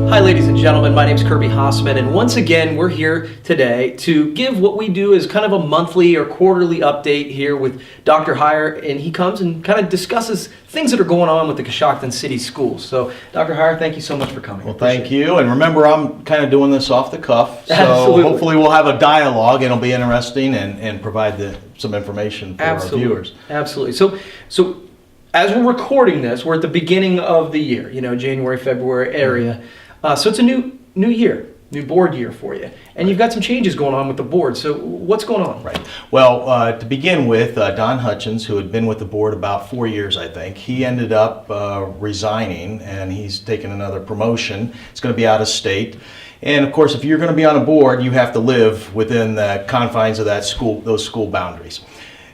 Hi ladies and gentlemen, my name is Kirby Hausman, and once again we're here today to give what we do as kind of a monthly or quarterly update here with Dr. Heyer, and he comes and kind of discusses things that are going on with the Coshocton City Schools. So Dr. Heyer, thank you so much for coming. Well, thank you, and remember I'm kind of doing this off the cuff, so Absolutely. Hopefully we'll have a dialogue and it'll be interesting and provide some information for our viewers. Absolutely. So as we're recording this, we're at the beginning of the year, January, February area. So it's a new year, new board year for you. And you've got some changes going on with the board. So what's going on? Right. Well, to begin with, Don Hutchins, who had been with the board about 4 years, I think, he ended up resigning, and he's taken another promotion. It's going to be out of state. And of course, if you're going to be on a board, you have to live within the confines of that school, those school boundaries.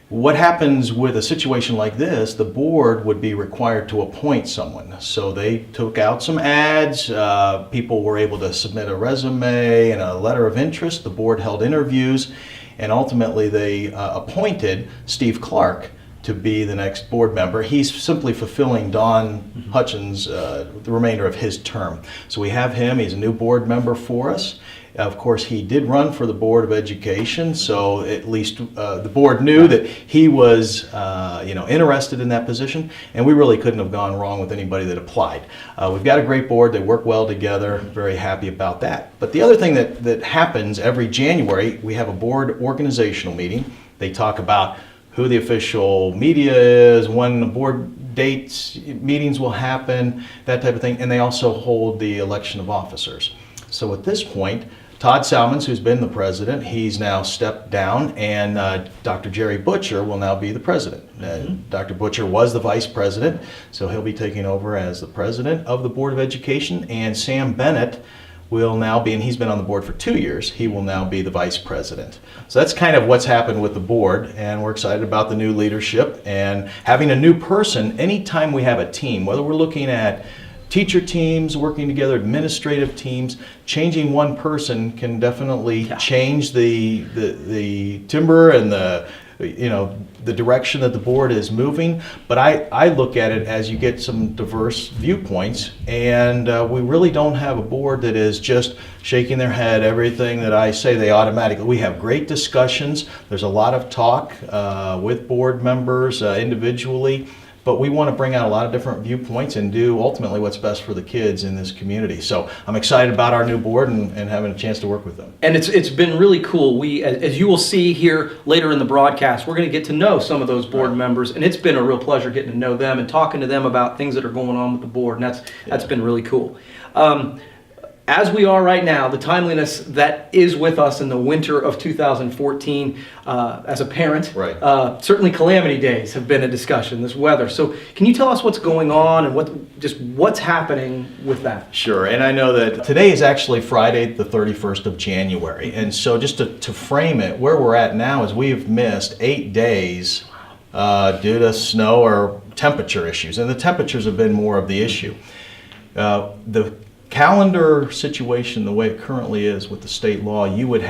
What happens with a situation like this, the board would be required to appoint someone. So they took out some ads, people were able to submit a resume and a letter of interest, the board held interviews, and ultimately they appointed Steve Clark to be the next board member. He's simply fulfilling Don Hutchins' the remainder of his term. So we have him, he's a new board member for us. Of course, he did run for the Board of Education, so at least the board knew that he was interested in that position, and we really couldn't have gone wrong with anybody that applied. We've got a great board, they work well together, very happy about that. But the other thing that happens every January, we have a board organizational meeting. They talk about who the official media is, when the board dates, meetings will happen, that type of thing, and they also hold the election of officers. So at this point, Todd Salmons, who's been the president, he's now stepped down, and Dr. Jerry Butcher will now be the president. Dr. Butcher was the vice president, so he'll be taking over as the president of the Board of Education, and Sam Bennett will now be, and he's been on the board for 2 years, he will now be the vice president. So that's kind of what's happened with the board, and we're excited about the new leadership and having a new person. Anytime we have a team, whether we're looking at teacher teams working together, administrative teams, changing one person can definitely change the timber and the direction that the board is moving. But I look at it as you get some diverse viewpoints, and we really don't have a board that is just shaking their head, everything that I say they automatically. We have great discussions. There's a lot of talk with board members individually. But we want to bring out a lot of different viewpoints and do ultimately what's best for the kids in this community. So I'm excited about our new board and having a chance to work with them. And it's been really cool. We, as you will see here later in the broadcast, we're going to get to know some of those board members, and it's been a real pleasure getting to know them and talking to them about things that are going on with the board, and that's been really cool. As we are right now, the timeliness that is with us in the winter of 2014, as a parent, certainly Calamity Days have been a discussion, this weather. So can you tell us what's going on and what's happening with that? Sure, and I know that today is actually Friday the 31st of January, and so just to frame it, where we're at now is we've missed 8 days due to snow or temperature issues, and the temperatures have been more of the issue. The calendar situation, the way it currently is with the state law, you would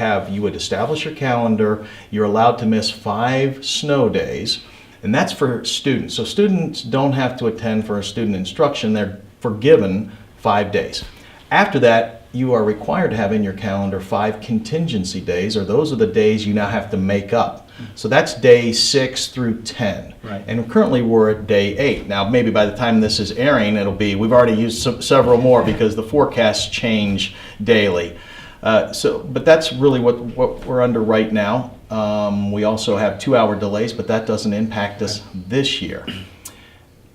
establish your calendar, you're allowed to miss 5 snow days, and that's for students. So students don't have to attend for a student instruction, they're forgiven 5 days. After that, you are required to have in your calendar 5 contingency days, or those are the days you now have to make up. So that's day 6 through 10. Right. And currently we're at day 8. Now maybe by the time this is airing, we've already used several more because the forecasts change daily. But that's really what we're under right now. We also have 2-hour delays, but that doesn't impact us this year.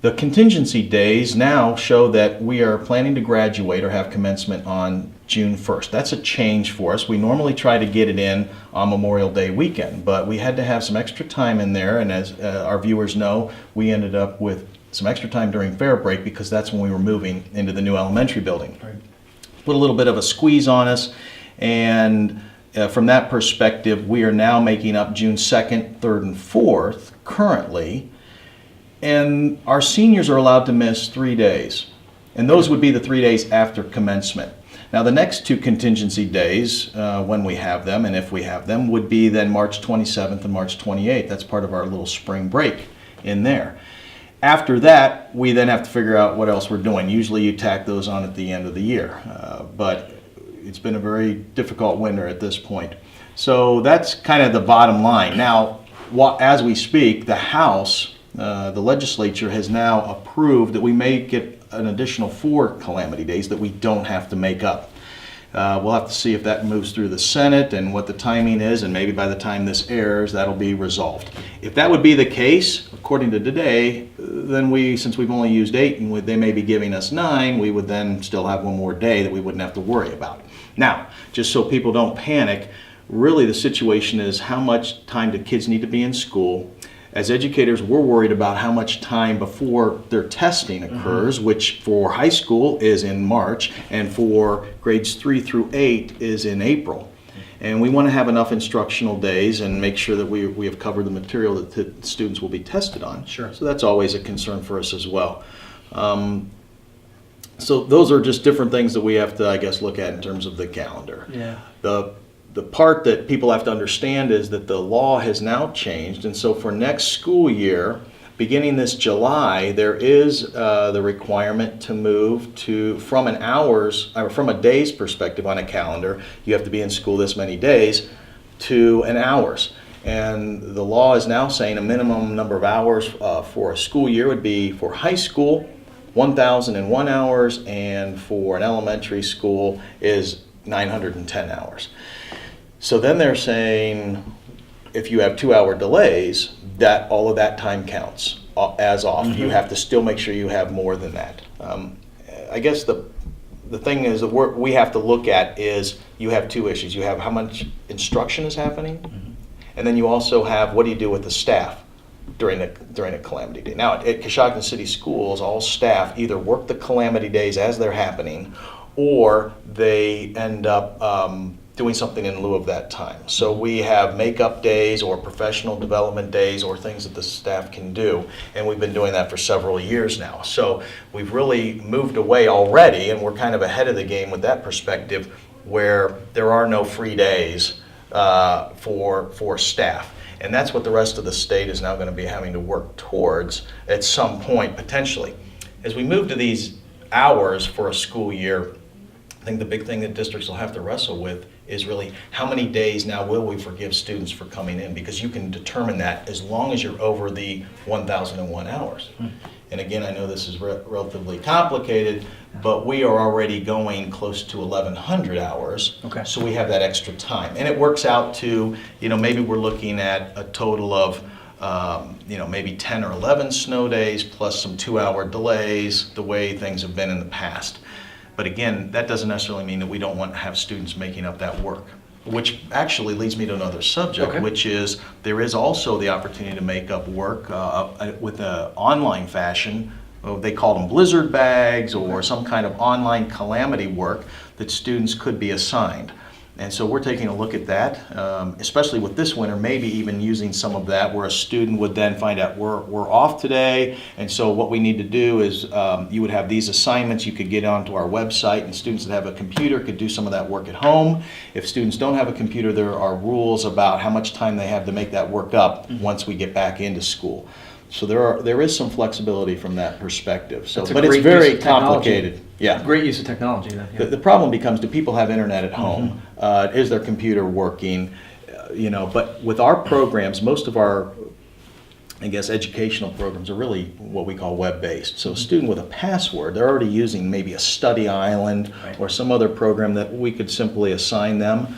The contingency days now show that we are planning to graduate or have commencement on June 1st. That's a change for us. We normally try to get it in on Memorial Day weekend, but we had to have some extra time in there, and as our viewers know, we ended up with some extra time during fair break because that's when we were moving into the new elementary building. Right. Put a little bit of a squeeze on us, and from that perspective, we are now making up June 2nd, 3rd, and 4th currently. And our seniors are allowed to miss 3 days, and those would be the 3 days after commencement. Now the next 2 contingency days, when we have them and if we have them, would be then March 27th and March 28th. That's part of our little spring break in there. After that, we then have to figure out what else we're doing. Usually you tack those on at the end of the year, but it's been a very difficult winter at this point. So that's kind of the bottom line. Now, as we speak, the House, the legislature has now approved that we may get an additional 4 Calamity Days that we don't have to make up. We'll have to see if that moves through the Senate and what the timing is, and maybe by the time this airs, that'll be resolved. If that would be the case, according to today, then since we've only used 8 and they may be giving us 9, we would then still have one more day that we wouldn't have to worry about. Now, just so people don't panic, really the situation is how much time do kids need to be in school. As educators, we're worried about how much time before their testing occurs, which for high school is in March, and for grades 3 through 8 is in April. And we want to have enough instructional days and make sure that we have covered the material that the students will be tested on. Sure. So that's always a concern for us as well. So those are just different things that we have to, I guess, look at in terms of the calendar. Yeah. The part that people have to understand is that the law has now changed, and so for next school year, beginning this July, there is the requirement to move from a day's perspective on a calendar, you have to be in school this many days, to an hours. And the law is now saying a minimum number of hours for a school year would be for high school 1,001 hours, and for an elementary school is 910 hours. So then they're saying if you have 2-hour delays, that all of that time counts as off. You have to still make sure you have more than that. I guess the thing is that we have to look at is you have 2 issues. You have how much instruction is happening, and then you also have what do you do with the staff during a Calamity Day. Now at Coshocton City Schools, all staff either work the Calamity Days as they're happening, or they end up doing something in lieu of that time. So we have makeup days or professional development days or things that the staff can do, and we've been doing that for several years now. So we've really moved away already, and we're kind of ahead of the game with that perspective, where there are no free days for staff. And that's what the rest of the state is now going to be having to work towards at some point, potentially. As we move to these hours for a school year, I think the big thing that districts will have to wrestle with is really how many days now will we forgive students for coming in, because you can determine that as long as you're over the 1,001 hours. And again, I know this is relatively complicated, but we are already going close to 1,100 hours. Okay. So we have that extra time. And it works out to, maybe we're looking at a total of, maybe 10 or 11 snow days plus some 2-hour delays, the way things have been in the past. But again, that doesn't necessarily mean that we don't want to have students making up that work, which actually leads me to another subject, which is there is also the opportunity to make up work with an online fashion. They call them blizzard bags or some kind of online calamity work that students could be assigned. And so we're taking a look at that, especially with this winter, maybe even using some of that where a student would then find out we're off today, and so what we need to do is you would have these assignments you could get onto our website, and students that have a computer could do some of that work at home. If students don't have a computer, there are rules about how much time they have to make that work up once we get back into school. So there is some flexibility from that perspective. So, but it's very complicated. Yeah. Great use of technology then. Yeah. The problem becomes, do people have internet at home? Is their computer working? But with our programs, most of our, I guess, educational programs are really what we call web-based. So a student with a password, they're already using maybe a study island or some other program that we could simply assign them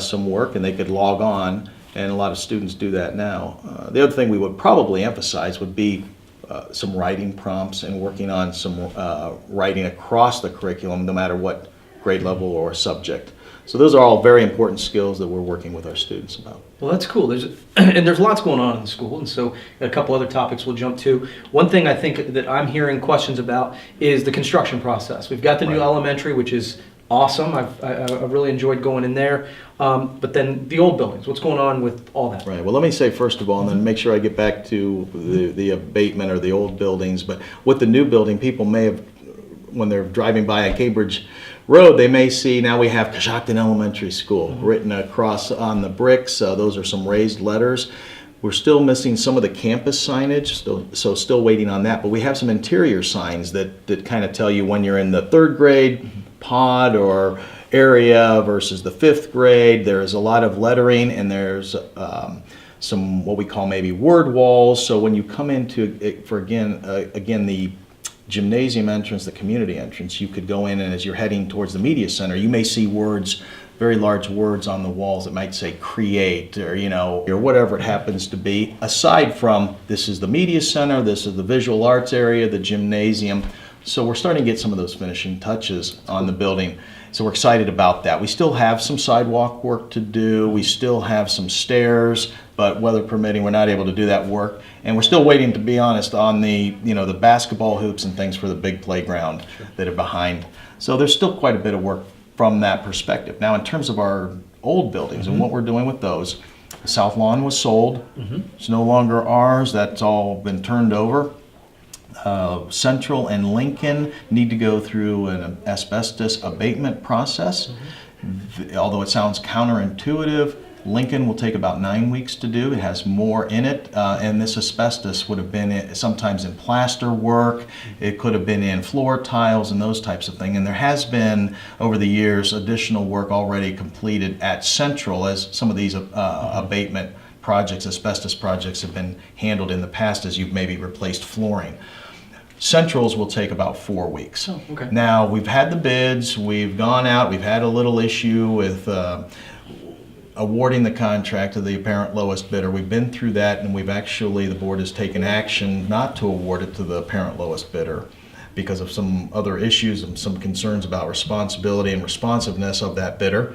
some work and they could log on. And a lot of students do that now. The other thing we would probably emphasize would be some writing prompts and working on some writing across the curriculum, no matter what grade level or subject. So those are all very important skills that we're working with our students about. Well, that's cool. There's lots going on in the school, and so a couple other topics we'll jump to. One thing I think that I'm hearing questions about is the construction process. We've got the new elementary, which is awesome. I've really enjoyed going in there. But then the old buildings, what's going on with all that? Right. Well, let me say first of all, and then make sure I get back to the abatement or the old buildings. But with the new building, people may have, when they're driving by a Cambridge Road, they may see now we have Coshocton Elementary School written across on the bricks. Those are some raised letters. We're still missing some of the campus signage, so still waiting on that. But we have some interior signs that kind of tell you when you're in the third grade pod or area versus the fifth grade. There's a lot of lettering, and there's some what we call maybe word walls. So when you come into it for again the gymnasium entrance, the community entrance, you could go in, and as you're heading towards the media center, you may see words, very large words on the walls that might say create, or or whatever it happens to be. Aside from, this is the media center, this is the visual arts area, the gymnasium. So we're starting to get some of those finishing touches on the building. So we're excited about that. We still have some sidewalk work to do. We still have some stairs, but weather permitting, we're not able to do that work. And we're still waiting, to be honest, on the the basketball hoops and things for the big playground that are behind. So there's still quite a bit of work from that perspective. Now, in terms of our old buildings and what we're doing with those, the South Lawn was sold. It's no longer ours. That's all been turned over. Central and Lincoln need to go through an asbestos abatement process. Although it sounds counterintuitive, Lincoln will take about 9 weeks to do. It has more in it, and this asbestos would have been sometimes in plaster work. It could have been in floor tiles and those types of things. And there has been, over the years, additional work already completed at Central, as some of these abatement projects, asbestos projects, have been handled in the past, as you've maybe replaced flooring. Centrals will take about 4 weeks. Oh, okay. Now, we've had the bids, we've gone out, we've had a little issue with awarding the contract to the apparent lowest bidder. We've been through that, and the board has taken action not to award it to the apparent lowest bidder because of some other issues and some concerns about responsibility and responsiveness of that bidder.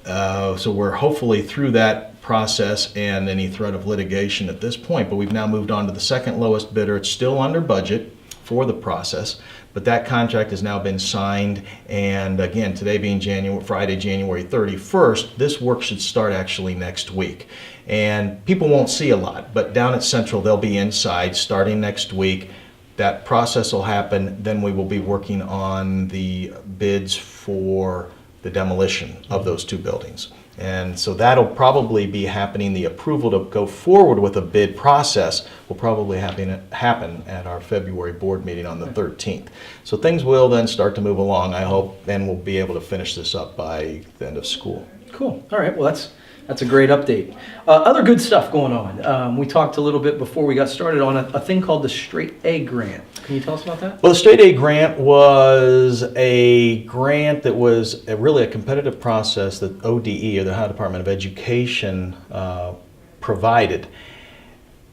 So we're hopefully through that process and any threat of litigation at this point, but we've now moved on to the second lowest bidder. It's still under budget for the process, but that contract has now been signed, and again, today being Friday, January 31st, this work should start actually next week. And people won't see a lot, but down at Central, they'll be inside starting next week. That process will happen, then we will be working on the bids for the demolition of those two buildings. And so that'll probably be happening. The approval to go forward with a bid process will probably happen at our February board meeting on the 13th. So things will then start to move along, I hope, and we'll be able to finish this up by the end of school. Cool. All right. Well, that's a great update. Other good stuff going on. We talked a little bit before we got started on a thing called the Straight A Grant. Can you tell us about that? Well, the Straight A Grant was a grant that was really a competitive process that ODE, or the Ohio Department of Education, provided.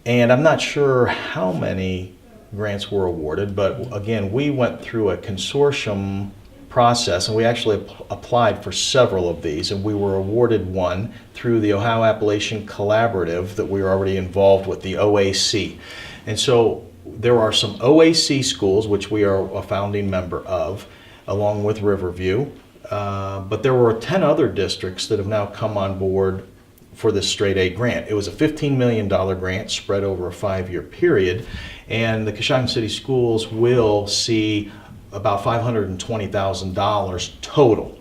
And I'm not sure how many grants were awarded, but again, we went through a consortium process, and we actually applied for several of these, and we were awarded one through the Ohio Appalachian Collaborative that we were already involved with, the OAC. And so there are some OAC schools, which we are a founding member of, along with Riverview, but there were 10 other districts that have now come on board for this Straight A Grant. It was a $15 million grant spread over a 5-year period, and the Coshocton City Schools will see about $520,000 total.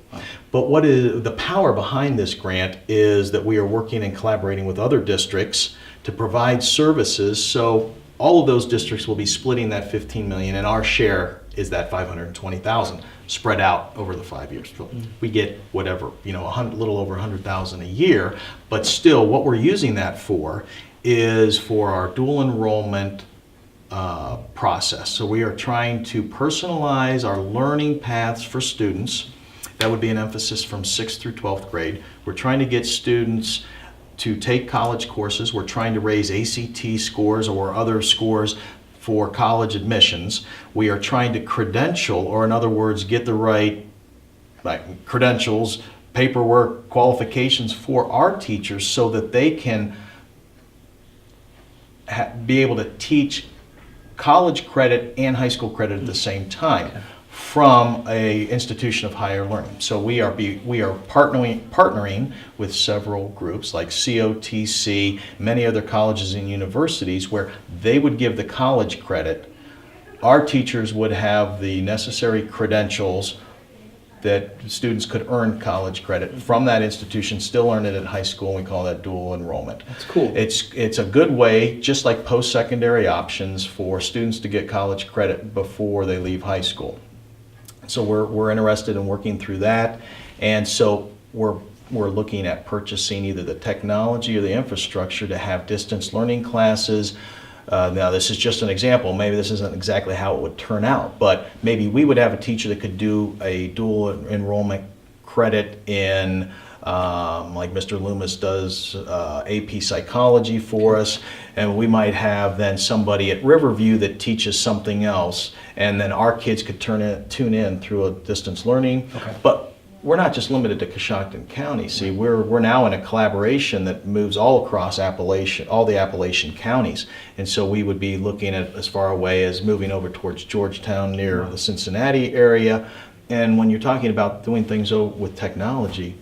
But what is the power behind this grant is that we are working and collaborating with other districts to provide services. So all of those districts will be splitting that $15 million, and our share is that $520,000 spread out over the 5 years. So we get whatever, a little over $100,000 a year, but still what we're using that for is for our dual enrollment process. So we are trying to personalize our learning paths for students. That would be an emphasis from 6th through 12th grade. We're trying to get students to take college courses. We're trying to raise ACT scores or other scores for college admissions. We are trying to credential, or in other words, get the right credentials, paperwork, qualifications for our teachers so that they can be able to teach college credit and high school credit at the same time from a institution of higher learning. So we are partnering with several groups like COTC, many other colleges and universities, where they would give the college credit. Our teachers would have the necessary credentials that students could earn college credit from that institution, still earn it at high school, and we call that dual enrollment. That's cool. It's a good way, just like post-secondary options, for students to get college credit before they leave high school. So we're interested in working through that, and so we're looking at purchasing either the technology or the infrastructure to have distance learning classes. Now this is just an example, maybe this isn't exactly how it would turn out, but maybe we would have a teacher that could do a dual enrollment credit in, like Mr. Loomis does AP psychology for us, and we might have then somebody at Riverview that teaches something else, and then our kids could tune in through a distance learning. Okay. But we're not just limited to Coshocton County. See, we're now in a collaboration that moves all across Appalachian, all the Appalachian counties, and so we would be looking at as far away as moving over towards Georgetown near the Cincinnati area. And when you're talking about doing things with technology,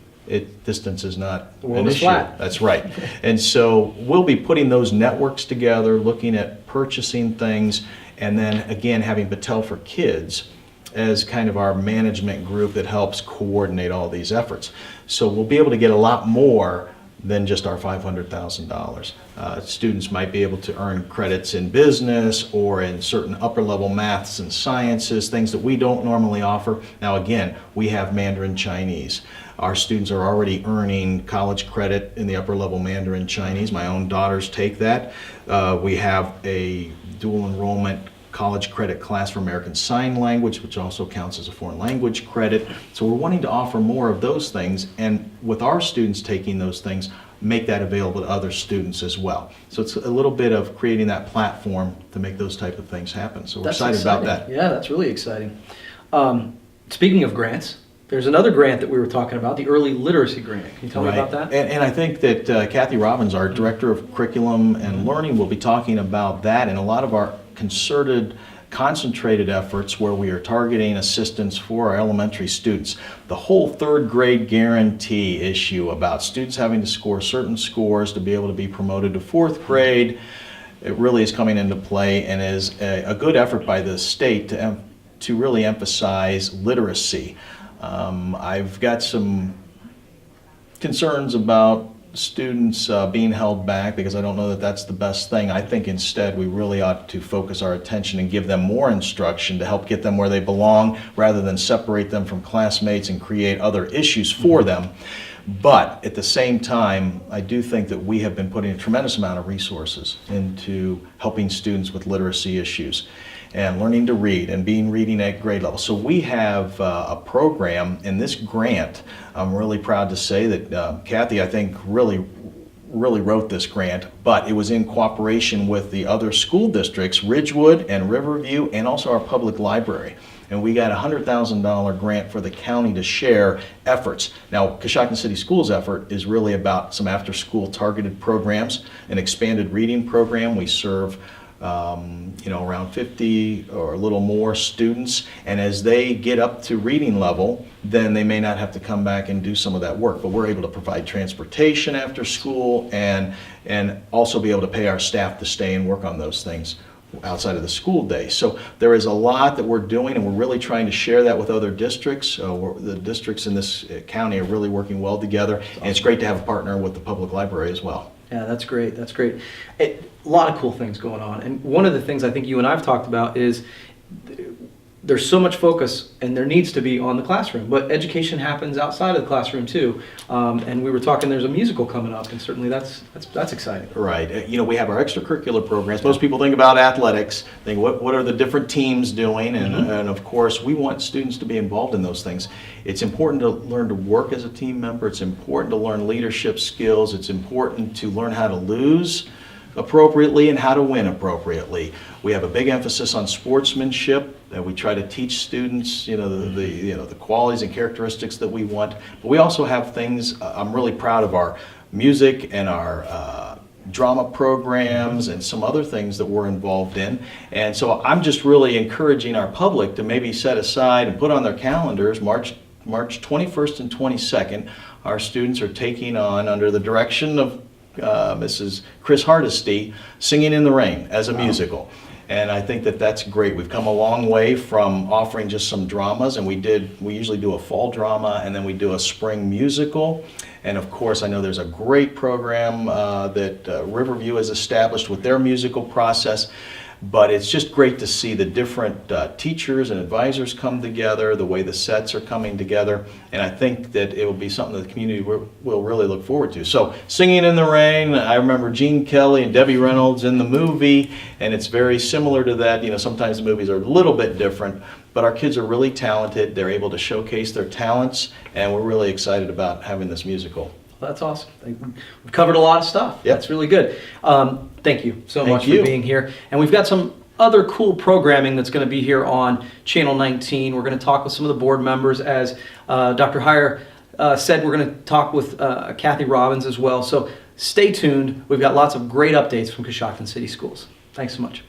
distance is not an issue. Flat. That's right. And so we'll be putting those networks together, looking at purchasing things, and then again having Battelle for Kids as kind of our management group that helps coordinate all these efforts. So we'll be able to get a lot more than just our $500,000. Students might be able to earn credits in business or in certain upper level maths and sciences, things that we don't normally offer. Now again, we have Mandarin Chinese. Our students are already earning college credit in the upper level Mandarin Chinese. My own daughters take that. We have a dual enrollment college credit class for American Sign Language, which also counts as a foreign language credit. So we're wanting to offer more of those things, and with our students taking those things, make that available to other students as well. So it's a little bit of creating that platform to make those type of things happen. So we're excited about that. Yeah, that's really exciting. Speaking of grants, there's another grant that we were talking about, the Early Literacy Grant. Can you tell me about that? And I think that Kathy Robbins, our Director of Curriculum and Learning, will be talking about that and a lot of our concerted, concentrated efforts where we are targeting assistance for our elementary students. The whole third grade guarantee issue about students having to score certain scores to be able to be promoted to fourth grade, it really is coming into play and is a good effort by the state to really emphasize literacy. I've got some concerns about students being held back because I don't know that that's the best thing. I think instead we really ought to focus our attention and give them more instruction to help get them where they belong rather than separate them from classmates and create other issues for them. But at the same time, I do think that we have been putting a tremendous amount of resources into helping students with literacy issues and learning to read and being reading at grade level. So we have a program in this grant. I'm really proud to say that Kathy, I think, really wrote this grant, but it was in cooperation with the other school districts, Ridgewood and Riverview, and also our public library. And we got a $100,000 grant for the county to share efforts. Now, Coshocton City Schools' effort is really about some after-school targeted programs, an expanded reading program. We serve around 50 or a little more students, and as they get up to reading level, then they may not have to come back and do some of that work, but we're able to provide transportation after school and also be able to pay our staff to stay and work on those things outside of the school day. So there is a lot that we're doing, and we're really trying to share that with other districts. The districts in this county are really working well together, and it's great to have a partner with the public library as well. Yeah, that's great. That's great. A lot of cool things going on. And one of the things I think you and I have talked about is there's so much focus, and there needs to be, on the classroom, but education happens outside of the classroom too. And we were talking, there's a musical coming up, and certainly that's exciting. Right. We have our extracurricular programs. Most people think about athletics, think what are the different teams doing, and of course we want students to be involved in those things. It's important to learn to work as a team member. It's important to learn leadership skills. It's important to learn how to lose appropriately and how to win appropriately. We have a big emphasis on sportsmanship, and we try to teach students, the qualities and characteristics that we want. But we also have things. I'm really proud of our music and our drama programs and some other things that we're involved in. And so I'm just really encouraging our public to maybe set aside and put on their calendars March 21st and 22nd. Our students are taking on, under the direction of Mrs. Chris Hardesty, Singing in the Rain as a musical. And I think that that's great. We've come a long way from offering just some dramas, and we usually do a fall drama, and then we do a spring musical. And of course, I know there's a great program that Riverview has established with their musical process. But it's just great to see the different teachers and advisors come together, the way the sets are coming together, and I think that it will be something that the community will really look forward to. So, Singing in the Rain, I remember Gene Kelly and Debbie Reynolds in the movie, and it's very similar to that. You know, sometimes the movies are a little bit different, but our kids are really talented. They're able to showcase their talents, and we're really excited about having this musical. That's awesome. We've covered a lot of stuff. Yep. That's really good. Thank you so much you. for being here. And we've got some other cool programming that's going to be here on Channel 19. We're going to talk with some of the board members. As Dr. Heyer said, we're going to talk with Kathy Robbins as well. So stay tuned. We've got lots of great updates from Coshocton City Schools. Thanks so much.